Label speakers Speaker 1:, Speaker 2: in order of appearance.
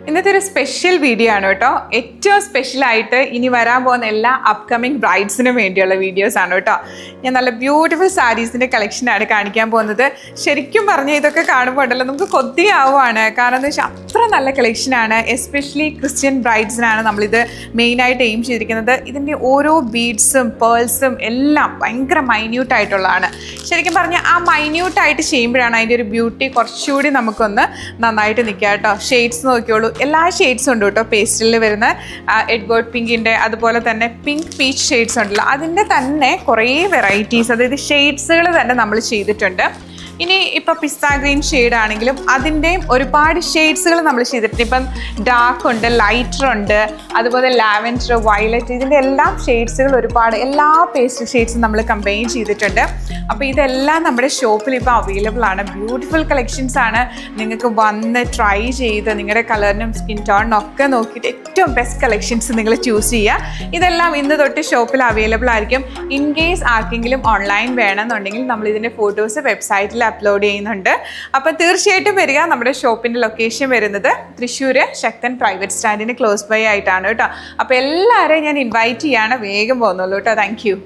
Speaker 1: ഇന്നത്തെ ഒരു special video ആണ് കേട്ടോ. ഏറ്റവും സ്പെഷ്യലായിട്ട് ഇനി വരാൻ പോകുന്ന എല്ലാ അപ്കമിങ് ബ്രൈഡ്സിനും വേണ്ടിയുള്ള വീഡിയോസ് ആണ് കേട്ടോ. ഞാൻ നല്ല ബ്യൂട്ടിഫുൾ സാരീസിൻ്റെ കളക്ഷനാണ് കാണിക്കാൻ പോകുന്നത്. ശരിക്കും പറഞ്ഞാൽ ഇതൊക്കെ കാണുമ്പോൾ ഉണ്ടല്ലോ നമുക്ക് കൊതിയാവുകയാണ്. കാരണം എന്താ വെച്ചാൽ അത്ര നല്ല കളക്ഷനാണ്. എസ്പെഷ്യലി ക്രിസ്ത്യൻ ബ്രൈഡ്സിനാണ് നമ്മളിത് മെയിനായിട്ട് എയിം ചെയ്തിരിക്കുന്നത്. ഇതിൻ്റെ ഓരോ ബീഡ്സും പേൾസും എല്ലാം ഭയങ്കര മൈന്യൂട്ടായിട്ടുള്ളതാണ്. ശരിക്കും പറഞ്ഞാൽ ആ മൈന്യൂട്ടായിട്ട് ചെയ്യുമ്പോഴാണ് അതിൻ്റെ ഒരു ബ്യൂട്ടി കുറച്ചുകൂടി നമുക്കൊന്ന് നന്നായിട്ട് നിൽക്കുക കേട്ടോ. ഷെയ്ഡ്സ് നോക്കിയോളൂ, എല്ലാ ഷെയ്ഡ്സും ഉണ്ട് കേട്ടോ. പേസ്റ്റലിൽ വരുന്ന എഡ്വേർഡ് പിങ്കിൻ്റെ, അതുപോലെ തന്നെ പിങ്ക് പീച്ച് ഷെയ്ഡ്സ് ഉണ്ടല്ലോ, അതിൻ്റെ തന്നെ കുറേ വെറൈറ്റീസ്, അതായത് ഷെയ്ഡ്സുകൾ തന്നെ നമ്മൾ ചെയ്തിട്ടുണ്ട്. ഇനി ഇപ്പോൾ പിസ്ത ഗ്രീൻ ഷെയ്ഡ് ആണെങ്കിലും അതിൻ്റെയും ഒരുപാട് ഷെയ്ഡ്സുകൾ നമ്മൾ ചെയ്തിട്ടുണ്ട്. ഇപ്പം ഡാർക്ക് ഉണ്ട്, ലൈറ്റർ ഉണ്ട്, അതുപോലെ ലാവൻഡർ, വയലറ്റ്, ഇതിൻ്റെ എല്ലാം ഷെയ്ഡ്സുകൾ ഒരുപാട്, എല്ലാ പേസ്റ്റൽ ഷെയ്ഡ്സും നമ്മൾ കമ്പൈൻ ചെയ്തിട്ടുണ്ട്. അപ്പോൾ ഇതെല്ലാം നമ്മുടെ ഷോപ്പിൽ ഇപ്പോൾ അവൈലബിൾ ആണ്. ബ്യൂട്ടിഫുൾ കളക്ഷൻസ് ആണ്. നിങ്ങൾക്ക് വന്ന് ട്രൈ ചെയ്ത് നിങ്ങളുടെ കളറിനും സ്കിൻ ടോണിനും ഒക്കെ നോക്കിയിട്ട് ഏറ്റവും ബെസ്റ്റ് കളക്ഷൻസ് നിങ്ങൾ ചൂസ് ചെയ്യുക. ഇതെല്ലാം ഇന്ന് തൊട്ട് ഷോപ്പിൽ അവൈലബിൾ ആയിരിക്കും. ഇൻ കേസ് ആർക്കെങ്കിലും ഓൺലൈൻ വേണമെന്നുണ്ടെങ്കിൽ നമ്മൾ ഇതിൻ്റെ ഫോട്ടോസ് വെബ്സൈറ്റിൽ അപ്ലോഡ് ചെയ്യുന്നുണ്ട്. അപ്പം തീർച്ചയായിട്ടും വരിക. നമ്മുടെ ഷോപ്പിൻ്റെ ലൊക്കേഷൻ വരുന്നത് തൃശ്ശൂർ ശക്തൻ പ്രൈവറ്റ് സ്റ്റാൻഡിന് ക്ലോസ് ബൈ ആയിട്ടാണ് കേട്ടോ. അപ്പോൾ എല്ലാവരെയും ഞാൻ ഇൻവൈറ്റ് ചെയ്യാണ്. വേഗം പോകുന്നുള്ളൂ കേട്ടോ. Thank you.